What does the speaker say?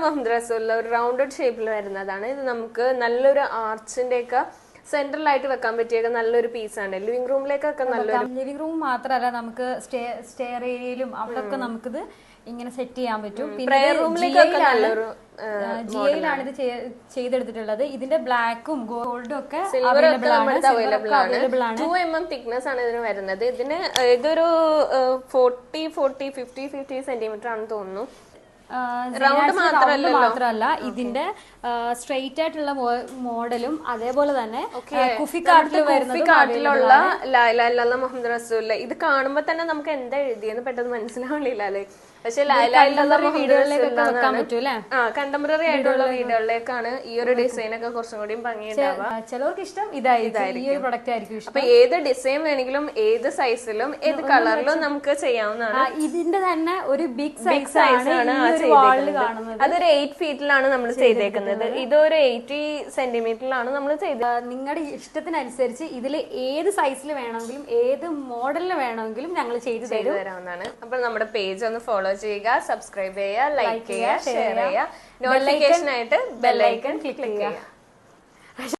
മുഹമ്മദ് റസൂൽ ഒരു റൗണ്ടഡ് ഷേപ്പിൽ വരുന്നതാണ്. ഇത് നമുക്ക് നല്ലൊരു ആർച്ചിന്റെ ഒക്കെ സെൻട്രലായിട്ട് വെക്കാൻ പറ്റിയ നല്ലൊരു പീസാണ്. ലിവിംഗ് റൂമിലേക്കൊക്കെ നല്ലൊരു ലിവിംഗ് റൂം മാത്രമല്ല, നമുക്ക് സ്റ്റെയർ ഏരിയയിലും അവിടെയൊക്കെ നമുക്കിത് ഇങ്ങനെ സെറ്റ് ചെയ്യാൻ പറ്റും. പിന്നെ ജിയിലാണ് ഇത് ചെയ്തെടുത്തിട്ടുള്ളത്. ഇതിന്റെ ബ്ലാക്കും ഗോൾഡും ഒക്കെ അവൈലബിൾ ആണ്. 2 mm തിക്നെസ് ആണ് ഇതിന് വരുന്നത്. ഇതൊരു 50 സെന്റിമീറ്റർ ആണെന്ന് തോന്നുന്നു. റൗണ്ട് മാത്രമല്ല, ഇതിന്റെ സ്ട്രെയിറ്റ് ആയിട്ടുള്ള മോഡലും അതേപോലെ തന്നെ കുഫിക്കാട്ടിലുള്ള മുഹമ്മദ് റസൂൽ. ഇത് കാണുമ്പോ തന്നെ നമുക്ക് എന്താ എഴുതിയെന്ന് പെട്ടെന്ന് മനസ്സിലാവണില്ല അല്ലേ? പക്ഷെ കണ്ടംപററി ആയിട്ടുള്ള വീടുകളിലേക്കാണ് ഈ ഒരു ഡിസൈൻ ഒക്കെ കുറച്ചും കൂടി ഭംഗിയുണ്ടാവുക. ചിലർക്ക് ഇഷ്ടം ഇതായിരിക്കും. അപ്പൊ ഏത് ഡിസൈൻ വേണമെങ്കിലും ഏത് സൈസിലും ഏത് കളറിലും നമുക്ക് ചെയ്യാവുന്നതാണ്. ഇതിന്റെ തന്നെ ഒരു ബിഗ് സൈസ് ആണ് അതൊരു 8 ഫീറ്റിലാണ് നമ്മൾ ചെയ്തേക്കുന്നത്. ഇതൊരു 80 സെന്റിമീറ്ററിലാണ് നമ്മൾ ചെയ്തത്. നിങ്ങളുടെ ഇഷ്ടത്തിനനുസരിച്ച് ഇതിൽ ഏത് സൈസിൽ വേണമെങ്കിലും ഏത് മോഡലിൽ വേണമെങ്കിലും ഞങ്ങൾ ചെയ്തു തരാവുന്നതാണ്. അപ്പോൾ നമ്മുടെ പേജ് ഒന്ന് ഫോളോ ചെയ്യുക, സബ്സ്ക്രൈബ് ചെയ്യുക, ലൈക്ക് ചെയ്യുക, ഷെയർ ചെയ്യുക, നോട്ടിഫിക്കേഷൻ ആയിട്ട് ബെൽ ഐക്കൺ ക്ലിക്ക് ചെയ്യുക.